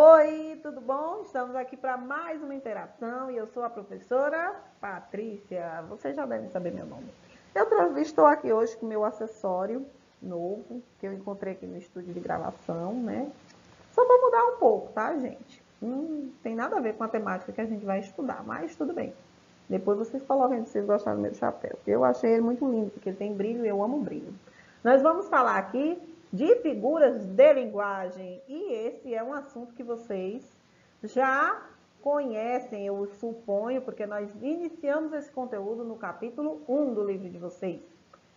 Oi, tudo bom? Estamos aqui para mais uma interação e eu sou a professora Patrícia. Vocês já devem saber meu nome. Estou aqui hoje com o meu acessório novo, que eu encontrei aqui no estúdio de gravação, né? Só vou mudar um pouco, tá, gente? Tem nada a ver com a temática que a gente vai estudar, mas tudo bem. Depois vocês coloquem se vocês gostaram do meu chapéu. Eu achei ele muito lindo, porque ele tem brilho e eu amo brilho. Nós vamos falar aqui de figuras de linguagem. E esse é um assunto que vocês já conhecem, eu suponho, porque nós iniciamos esse conteúdo no capítulo 1 do livro de vocês.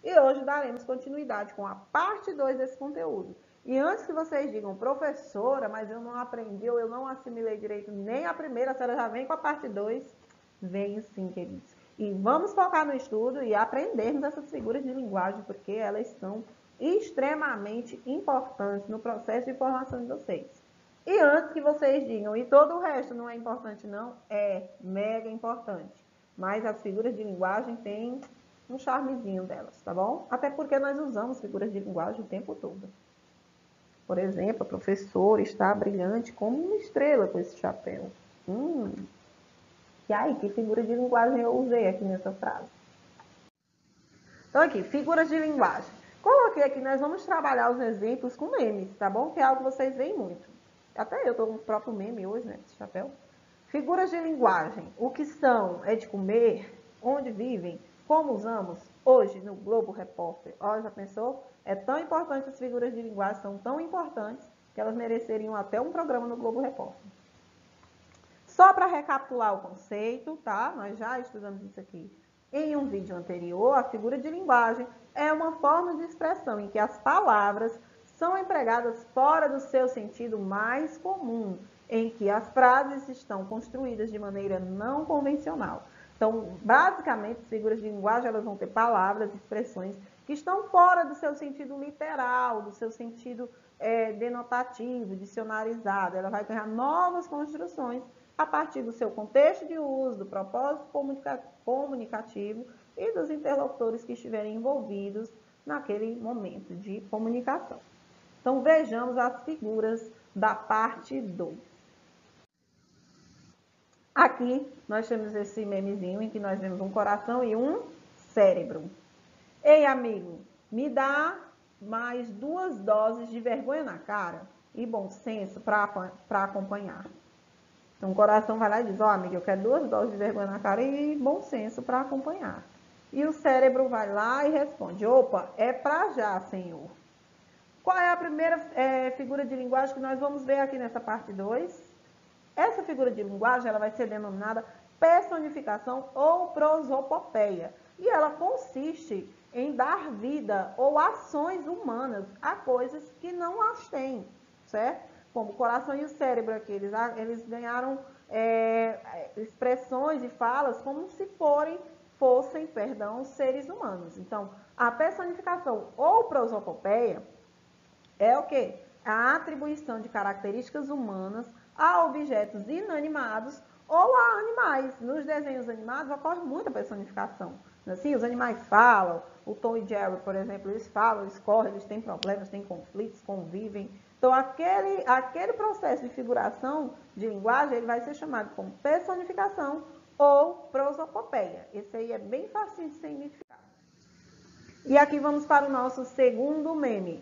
E hoje daremos continuidade com a parte 2 desse conteúdo. E antes que vocês digam, professora, mas eu não aprendi ou eu não assimilei direito nem a primeira, a senhora já vem com a parte 2, venho sim, queridos. E vamos focar no estudo e aprendermos essas figuras de linguagem, porque elas são extremamente importantes no processo de formação de vocês. E antes que vocês digam, e todo o resto não é importante não, é mega importante. Mas as figuras de linguagem têm um charmezinho delas, tá bom? Até porque nós usamos figuras de linguagem o tempo todo. Por exemplo, a professora está brilhante como uma estrela com esse chapéu. E aí, que figura de linguagem eu usei aqui nessa frase? Então aqui, figuras de linguagem. Coloquei aqui, nós vamos trabalhar os exemplos com memes, tá bom? Que é algo que vocês veem muito. Até eu estou com o próprio meme hoje, né? Esse chapéu. Figuras de linguagem. O que são? É de comer? Onde vivem? Como usamos? Hoje no Globo Repórter. Ó, já pensou? É tão importante as figuras de linguagem, são tão importantes, que elas mereceriam até um programa no Globo Repórter. Só para recapitular o conceito, tá? Nós já estudamos isso aqui em um vídeo anterior. A figura de linguagem é uma forma de expressão em que as palavras são empregadas fora do seu sentido mais comum, em que as frases estão construídas de maneira não convencional. Então, basicamente, as figuras de linguagem elas vão ter palavras, expressões que estão fora do seu sentido literal, do seu sentido denotativo, dicionarizado. Ela vai ganhar novas construções a partir do seu contexto de uso, do propósito comunicativo e dos interlocutores que estiverem envolvidos naquele momento de comunicação. Então, vejamos as figuras da parte 2. Aqui, nós temos esse memezinho em que nós vemos um coração e um cérebro. Ei, amigo, me dá mais 2 doses de vergonha na cara e bom senso para acompanhar. Então, o coração vai lá e diz, ó, amiga, eu quero 2 doses de vergonha na cara e bom senso para acompanhar. E o cérebro vai lá e responde, opa, é para já, senhor. Qual é a primeira figura de linguagem que nós vamos ver aqui nessa parte 2? Essa figura de linguagem ela vai ser denominada personificação ou prosopopeia. E ela consiste em dar vida ou ações humanas a coisas que não as têm, certo? Como o coração e o cérebro aqui, eles ganharam expressões e falas como se fossem, seres humanos. Então, a personificação ou prosopopeia é o quê? A atribuição de características humanas a objetos inanimados ou a animais. Nos desenhos animados ocorre muita personificação. Assim, os animais falam, o Tom e Jerry, por exemplo, eles falam, eles correm, eles têm problemas, têm conflitos, convivem. Então, aquele processo de figuração de linguagem, ele vai ser chamado como personificação ou prosopopeia. Esse aí é bem fácil de ser identificado. E aqui vamos para o nosso segundo meme.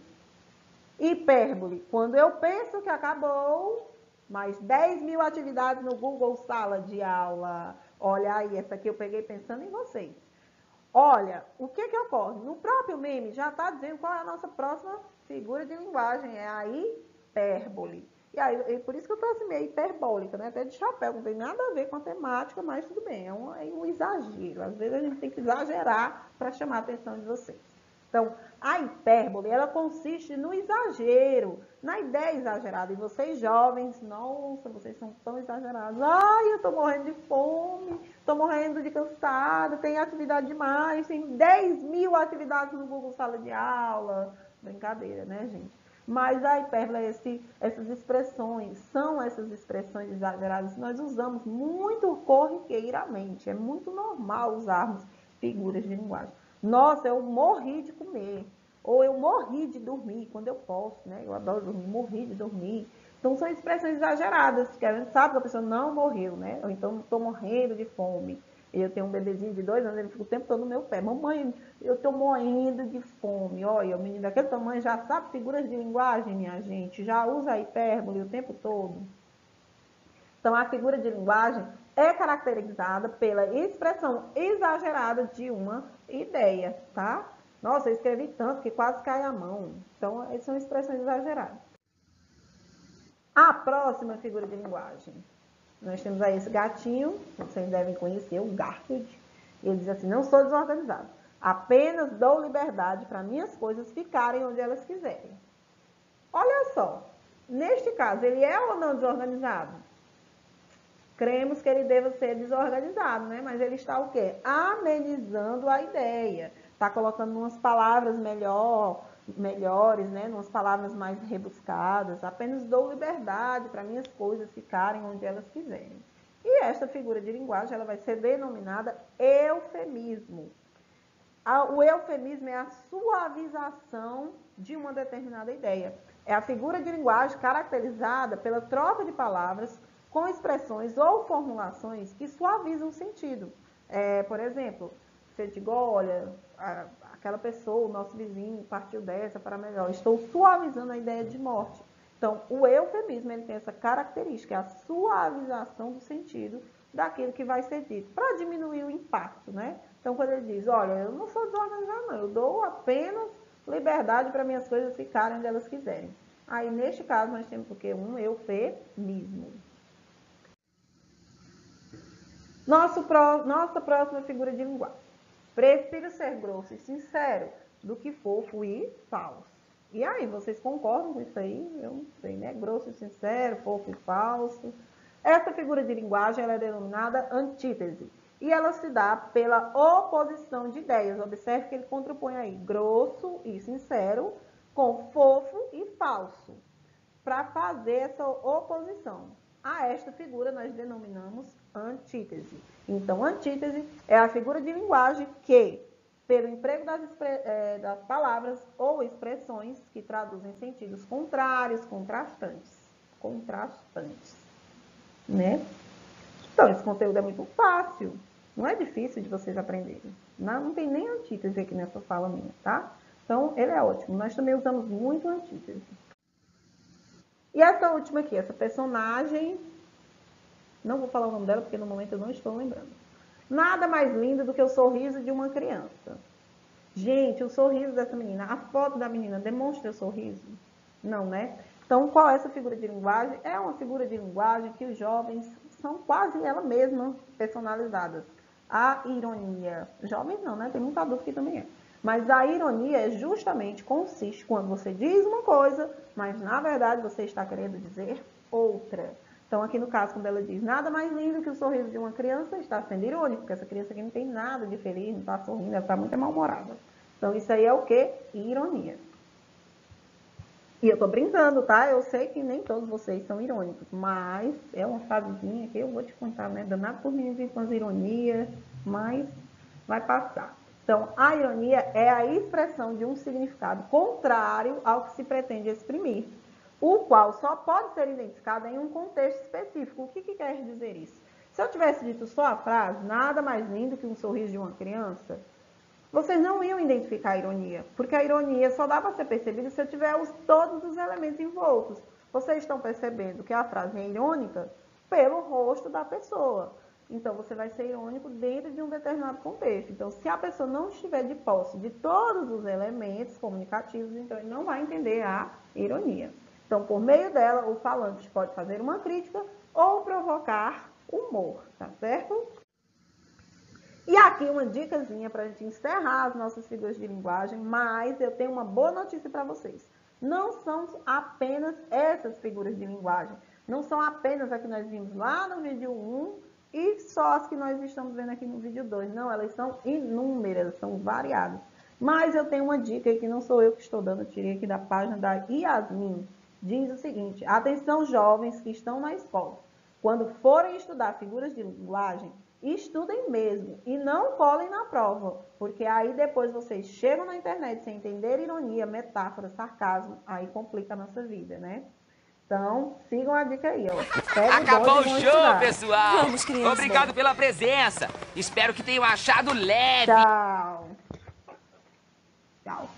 Hipérbole. Quando eu penso que acabou, mais 10.000 atividades no Google Sala de Aula. Olha aí, essa aqui eu peguei pensando em vocês. Olha, o que ocorre? No próprio meme já está dizendo qual é a nossa próxima figura de linguagem, é a hipérbole. E aí, por isso que eu trouxe meio hiperbólica, né? Até de chapéu, não tem nada a ver com a temática, mas tudo bem, é um exagero. Às vezes a gente tem que exagerar para chamar a atenção de vocês. Então, a hipérbole, ela consiste no exagero, na ideia exagerada. E vocês jovens, nossa, vocês são tão exagerados. Ai, eu tô morrendo de fome, tô morrendo de cansado, tem atividade demais, tem 10.000 atividades no Google Sala de Aula. Brincadeira, né, gente? Mas a hipérbole, essas expressões, são essas expressões exageradas que nós usamos muito corriqueiramente. É muito normal usarmos figuras de linguagem. Nossa, eu morri de comer, ou eu morri de dormir, quando eu posso, né? Eu adoro dormir, morri de dormir. Então, são expressões exageradas, que a gente sabe que a pessoa não morreu, né? Ou então, estou morrendo de fome. Eu tenho um bebezinho de 2 anos, ele fica o tempo todo no meu pé. Mamãe, eu estou morrendo de fome. Olha, o menino daquele tamanho já sabe figuras de linguagem, minha gente. Já usa a hipérbole o tempo todo. Então, a figura de linguagem é caracterizada pela expressão exagerada de uma ideia, tá? Nossa, eu escrevi tanto que quase cai a mão. Então, essas são expressões exageradas. A próxima figura de linguagem. Nós temos aí esse gatinho, vocês devem conhecer, o Garfield. Ele diz assim, não sou desorganizado. Apenas dou liberdade para minhas coisas ficarem onde elas quiserem. Olha só, neste caso, ele é ou não desorganizado? Cremos que ele deva ser desorganizado, né? Mas ele está o quê? Amenizando a ideia. Está colocando umas palavras melhores, né? Umas palavras mais rebuscadas. Apenas dou liberdade para minhas coisas ficarem onde elas quiserem. E esta figura de linguagem, ela vai ser denominada eufemismo. O eufemismo é a suavização de uma determinada ideia. É a figura de linguagem caracterizada pela troca de palavras com expressões ou formulações que suavizam o sentido. Por exemplo, você diga, olha, aquela pessoa, o nosso vizinho, partiu dessa para melhor. Estou suavizando a ideia de morte. Então, o eufemismo ele tem essa característica, é a suavização do sentido daquilo que vai ser dito, para diminuir o impacto, né? Então, quando ele diz, olha, eu não sou desorganizado, não, eu dou apenas liberdade para minhas coisas ficarem onde elas quiserem. Aí, neste caso, nós temos o quê? Um eufemismo. Nossa próxima figura de linguagem. Prefiro ser grosso e sincero do que fofo e falso. E aí, vocês concordam com isso aí? Eu não sei, né? Grosso e sincero, fofo e falso. Essa figura de linguagem ela é denominada antítese. E ela se dá pela oposição de ideias. Observe que ele contrapõe aí grosso e sincero com fofo e falso. Para fazer essa oposição a esta figura, nós denominamos antítese. Então, antítese é a figura de linguagem que, pelo emprego das palavras ou expressões que traduzem sentidos contrários, contrastantes, né? Então, esse conteúdo é muito fácil, não é difícil de vocês aprenderem. Não tem nem antítese aqui nessa fala minha, tá? Então, ele é ótimo. Nós também usamos muito antítese. E essa última aqui, essa personagem, não vou falar o nome dela porque no momento eu não estou lembrando. Nada mais lindo do que o sorriso de uma criança. Gente, o sorriso dessa menina, a foto da menina demonstra o sorriso? Não, né? Então, qual é essa figura de linguagem? É uma figura de linguagem que os jovens são quase ela mesma personalizadas. A ironia. Jovens não, né? Tem muito adulto que também é. Mas a ironia justamente consiste quando você diz uma coisa, mas na verdade você está querendo dizer outra. Então, aqui no caso, quando ela diz nada mais lindo que o sorriso de uma criança, está sendo irônico, porque essa criança aqui não tem nada de feliz, não está sorrindo, ela está muito mal-humorada. Então, isso aí é o quê? Ironia. E eu tô brincando, tá? Eu sei que nem todos vocês são irônicos, mas é uma frasezinha que eu vou te contar, né? Danado por mim com as ironias, mas vai passar. Então, a ironia é a expressão de um significado contrário ao que se pretende exprimir, o qual só pode ser identificado em um contexto específico. O que quer dizer isso? Se eu tivesse dito só a frase, nada mais lindo que um sorriso de uma criança, vocês não iam identificar a ironia, porque a ironia só dá para ser percebida se eu tiver todos os elementos envoltos. Vocês estão percebendo que a frase é irônica pelo rosto da pessoa. Então, você vai ser irônico dentro de um determinado contexto. Então, se a pessoa não estiver de posse de todos os elementos comunicativos, então ele não vai entender a ironia. Então, por meio dela, o falante pode fazer uma crítica ou provocar humor, tá certo? E aqui uma dicasinha para a gente encerrar as nossas figuras de linguagem, mas eu tenho uma boa notícia para vocês. Não são apenas essas figuras de linguagem, não são apenas as que nós vimos lá no vídeo 1 e só as que nós estamos vendo aqui no vídeo 2. Não, elas são inúmeras, são variadas. Mas eu tenho uma dica que não sou eu que estou dando, eu tirei aqui da página da Yasmin. Diz o seguinte: atenção jovens que estão na escola. Quando forem estudar figuras de linguagem, estudem mesmo e não colhem na prova, porque aí depois vocês chegam na internet sem entender ironia, metáfora, sarcasmo, aí complica a nossa vida, né? Então, sigam a dica aí, ó. Pega Acabou o bonde e vão show, estudar. pessoal. Vamos, crianças. Obrigado pela presença. Espero que tenham achado leve. Tchau. Tchau.